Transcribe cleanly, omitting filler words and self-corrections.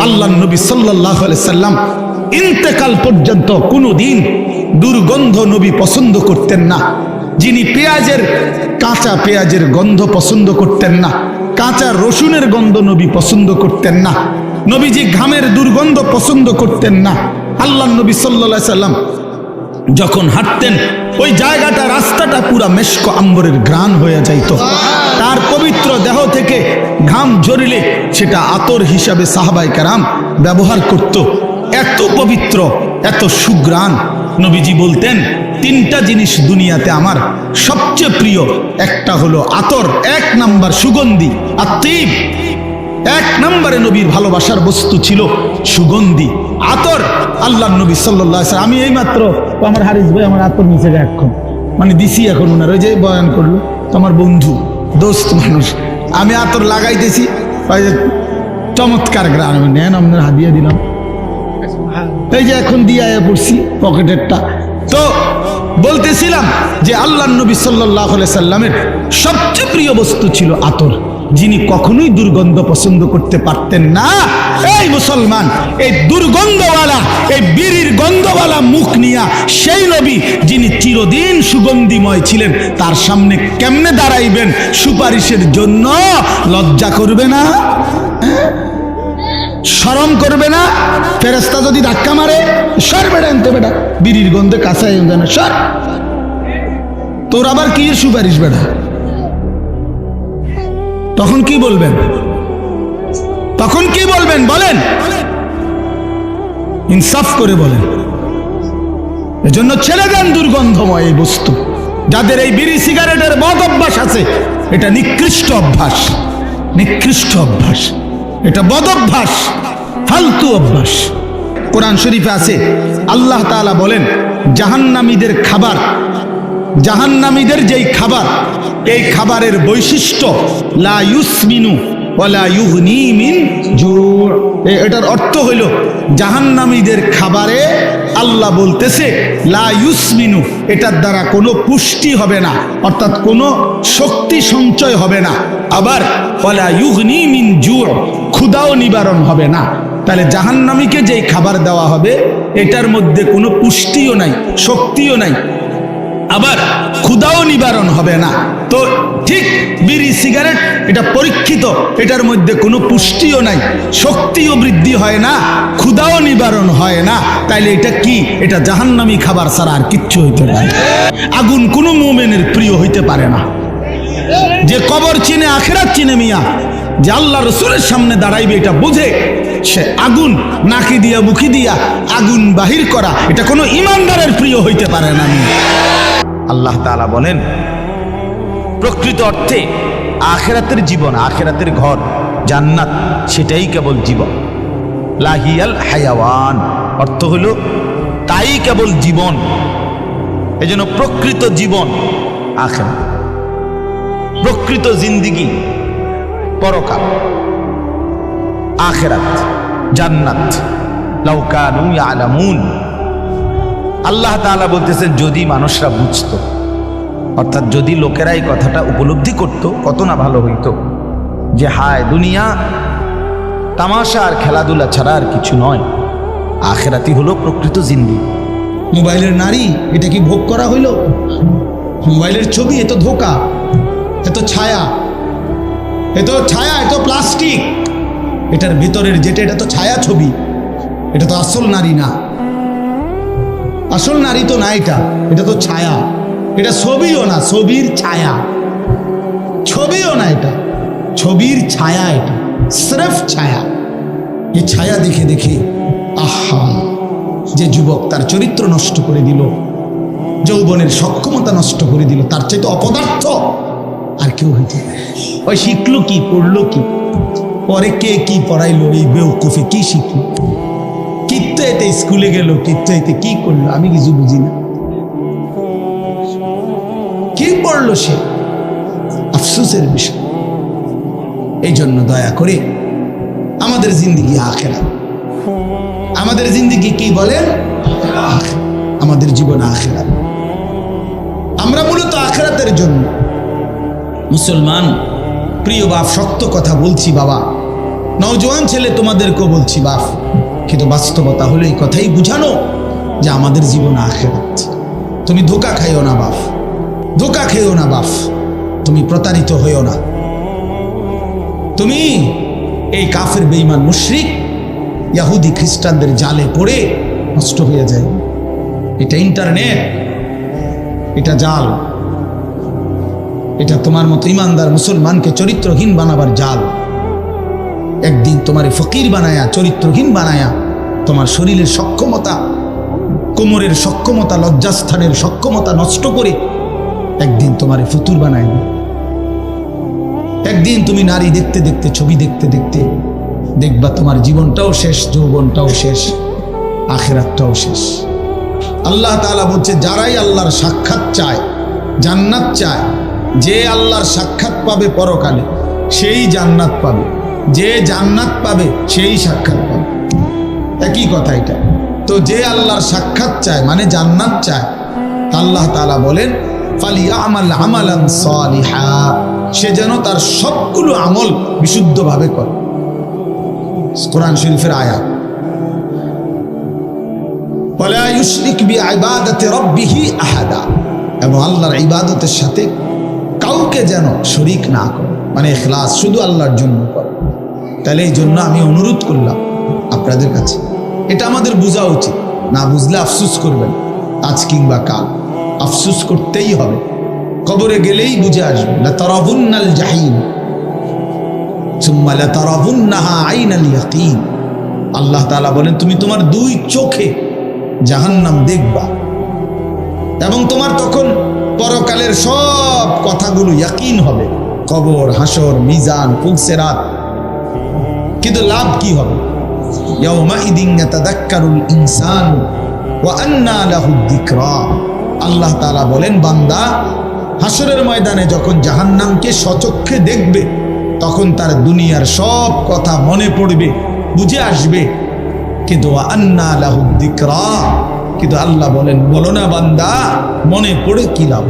আল্লাহর নবী সাল্লাল্লাহু আলাইহি সাল্লাম ইন্তেকাল পর্যন্ত কোনোদিন দুর্গন্ধ নবী পছন্দ করতেন না। যিনি কাঁচা পেঁয়াজের গন্ধ পছন্দ করতেন না, কাঁচা রসুনের গন্ধ নবী পছন্দ করতেন না, নবীজি ঘামের দুর্গন্ধ পছন্দ করতেন না। আল্লাহর নবী সাল্লাল্লাহু আলাইহি সাল্লাম যখন হাঁটতেন ওই জায়গাটা, রাস্তাটা পুরা মেশক আম্বরের ঘ্রাণ হয়ে যাইত। তার পবিত্র দেহ থেকে ঘাম ঝরিলে সেটা আতর হিসাবে সাহাবায়ে কেরাম ব্যবহার করত। এত পবিত্র, এত সুঘ্রাণ। নবীজি বলতেন, তিনটা জিনিস দুনিয়াতে আমার সবচেয়ে প্রিয়, একটা হলো আতর, 1 নাম্বার সুগন্ধি, আত্মীব। 1 নম্বরে নবীর ভালোবাসার বস্তু ছিল সুগন্ধি, আতর। আল্লাহর নবী সাল্লাল্লাহু আলাইহি সাল্লাম, আমি এইমাত্র আমার হারিস ভাই আমার আতর নিচে এখন মানে দিছি, এখন ওনার ওই যে বয়ান করলো তোমার বন্ধু দোস্ত মানুষ, আমি আতর লাগাইতেছি, চমৎকার গ্রাম, নেন আপনার হাদিয়া দিলাম, এই যে এখন দিয়ে পড়ছি পকেটেরটা। তো বলতেছিলাম যে আল্লাহর নবী সাল্লাল্লাহু আলাইহি সাল্লামের সবচেয়ে প্রিয় বস্তু ছিল আতর, যিনি কখনোই দুর্গন্ধ পছন্দ করতে পারতেন না। এই মুসলমান, এই দুর্গন্ধওয়ালা, এই বিড়ির গন্ধওয়ালা মুখ নিয়া সেই নবী যিনি চিরদিন সুগন্ধিময় ছিলেন, তার সামনে কেমনে দাঁড়াইবেন সুপারিশের জন্য? লজ্জা করবে না? শরম করবে না? ফেরেশতা যদি ধাক্কা মারে, সর বেটা আনতে, বেটা বিড়ির গন্ধে কাঁচাই জানে, সর, তোর আবার কি সুপারিশ বেটা? তখন কি বলবেন? তখন কি বলবেন বলেন? ইনসাফ করে বলেন। এজন্য ছেড়ে দেন দুর্গন্ধময় এই বস্তু। যাদের এই বিড়ি সিগারেটের বদ অভ্যাস আছে, এটা নিকৃষ্ট অভ্যাস, নিকৃষ্ট অভ্যাস, এটা বদ অভ্যাস, ফালতু অভ্যাস। কোরআন শরীফে আছে, আল্লাহ তাআলা বলেন, জাহান্নামীদের খাবার, জাহান্নামীদের যেই খাবার, এই খাবারের বৈশিষ্ট্য লা ইউসমিনু ওয়ালা ইউগনি মিন জু'। এটার অর্থ হইল জাহান্নামীদের খাবারে আল্লাহ বলতেছে লা ইউসমিনু, এটার দ্বারা কোনো পুষ্টি হবে না, অর্থাৎ কোনো শক্তি সঞ্চয় হবে না। আবার ওয়ালা ইউগনি মিন জু', ক্ষুধাও নিবারণ হবে না। তাহলে জাহান্নামীকে যেই খাবার দেওয়া হবে এটার মধ্যে কোনো পুষ্টিও নাই, শক্তিও নাই, আবার ক্ষুধাও নিবারণ হবে না। তো ঠিক বিড়ি সিগারেট এটা পরীক্ষিত, এটার মধ্যে কোনো পুষ্টিও নাই, শক্তিও বৃদ্ধি হয় না, ক্ষুধাও নিবারণ হয় না। তাইলে এটা কি? এটা জাহান্নামী খাবার ছাড়া আর কিচ্ছু হইতে পারে। আগুন কোনো মুমিনের প্রিয় হইতে পারে না। যে কবর চিনে, আখিরাত চিনে মিয়া, যে আল্লাহ রাসূলের সামনে দাঁড়াইবে এটা বুঝে, সে আগুন নাকি দিয়া মুখি দিয়া আগুন বাহির করা, এটা কোনো ইমানদারের প্রিয় হইতে পারে না। আল্লাহ তাআলা বলেন, প্রকৃত অর্থে আখিরাতের জীবন, আখিরাতের ঘর জান্নাত, সেটাই কেবল জীবন। লাহিয়াল হায়াওয়ান, অর্থ হলো তাই কেবল জীবন। এজন্য প্রকৃত জীবন আখিরাত, প্রকৃত জিন্দেগি পরকাল, আখিরাত, জান্নাত। লাউ কানু ইয়ালামুন, আল্লাহ তাআলা বলতেছেন যদি মানুষরা বুঝতো, অর্থাৎ যদি লোকেরা এই কথাটা উপলব্ধি করত, কত না ভালো হইতো। যে হায়, দুনিয়া তামাশা আর খেলাধুলা ছাড়া আর কিছু নয়, আখিরাতই হলো প্রকৃত জিন্দেগি। মোবাইলের নারী, এটা কি ভোগ করা হইল? মোবাইলের ছবি, এত ধোঁকা, এত ছায়া, এত ছায়া, এত প্লাস্টিক, এটার ভিতরের যেটা, এটা তো ছায়া ছবি, এটা তো আসল নারী না। আসল নারী তো না, এটা তো ছায়া, এটা ছবিও না, ছবির ছায়া, ছবিও না, এটা ছবির ছায়া, এটা স্রেফ ছায়া। এই ছায়া দেখে দেখে আহা, যে যুবক তার চরিত্র নষ্ট করে দিল, যৌবনের সক্ষমতা নষ্ট করে দিল, তার চাইতে অপদার্থ আর কেউ হইতে পারে। ওই শিখলো কি, পড়লো কি, পরে কে কি পড়াইলো, এই বেউকুফে কি শিখলো, কিত্তে এতে স্কুলে গেল, কিত্তে এতে কি করলো, আমি কিছু বুঝি না। কি পড়লো সে? আফসোসের বিষয়। এই জন্য দয়া করে আমাদের জিন্দেগি আখিরাত, আমাদের জিন্দেগি কি বলেন? আমাদের জীবন আখিরাত। আমরা মূলত আখিরাতের জন্য মুসলমান। প্রিয় বাপ, শক্ত কথা বলছি বাবা, নওজোয়ান ছেলে তোমাদেরকেও বলছি বাপ, কিন্তু বাস্তবতা হলো এই কথাই বুঝানো যে আমাদের জীবন আখিরাত। তুমি ধোঁকা খাইও না বাপ, ধোঁকা খেও না বাপ, তুমি প্রতারিত হইও না। তুমি এই কাফের বেঈমান মুশরিক ইহুদি খ্রিস্টানদের জালে পড়ে নষ্ট হয়ে যায়। এটা ইন্টারনেট, এটা জাল, এটা তোমার মতো ইমানদার মুসলমানকে চরিত্রহীন বানাবার জাল। একদিন তোমার ফকির বানায়া, চরিত্রহীন বানায়া, তোমার শরীরের সক্ষমতা, কোমরের সক্ষমতা, লজ্জাস্থানের সক্ষমতা নষ্ট করে একদিন তোমার ফুতুর বানায়। একদিন তুমি নারী দেখতে দেখতে, ছবি দেখতে দেখতে দেখবা তোমার জীবনটাও শেষ, যৌবনটাও শেষ, আখিরাতটাও শেষ। আল্লাহ তাআলা বলছে, যারাই আল্লাহর সাক্ষাৎ চায়, জান্নাত চায়, যে আল্লাহর সাক্ষাৎ পাবে পরকালে সেই জান্নাত পাবে, যে জান্নাত পাবে সেই সাক্ষাৎ পাবে। একই কথা এটা। তো যে আল্লাহর সাক্ষাৎ চায় মানে জান্নাত চায়, আল্লাহ তাআলা বলেন ফালিয়ামাল আমালান সালিহা, সে যেন তার সবগুলো আমল বিশুদ্ধভাবে করে। কোরআন শরীফের আয়াত। ওয়ালা ইউশরিক বিইবাদাতি রাব্বিহি আহাদা, এবং আল্লাহর ইবাদতের সাথে কাউকে যেন শরীক না করে, মানে ইখলাস, শুধু আল্লাহর জন্য করে। তাহলে এই জন্য আমি অনুরোধ করলাম আপনাদের কাছে, এটা আমাদের বোঝা উচিত। না বুঝলে আফসোস করবেন, আজ কিংবা কাল আফসোস করতেই হবে। কবরে গেলেই বুঝে আসবে। লাতারাবুন্নাল জাহিম সুম্মা লাতারাবুন্নাহা আইনাল ইয়াকিন। আল্লাহ তাআলা বলেন, তুমি তোমার দুই চোখে জাহান্নাম দেখবা, এবং তোমার তখন পরকালের সব কথাগুলো ইয়াকিন হবে, কবর, হাসর, মিজান, ফুলসিরাত। কিন্তু লাভ কি হবে? ইয়াউমাইদিন ইয়াতাযাক্কারুল ইনসানু ওয়া আন্না লাহু যিকরা। আল্লাহ তাআলা বলেন, বান্দা হাসরের ময়দানে যখন জাহান্নামকে সচক্ষে দেখবে, তখন তার দুনিয়ার সব কথা মনে পড়বে, বুঝে আসবে। কিন্তু ওয়া আন্না লাহু যিকরা, কিন্তু আল্লাহ বলেন, বলো না বান্দা, মনে পড়ে কি লাভ?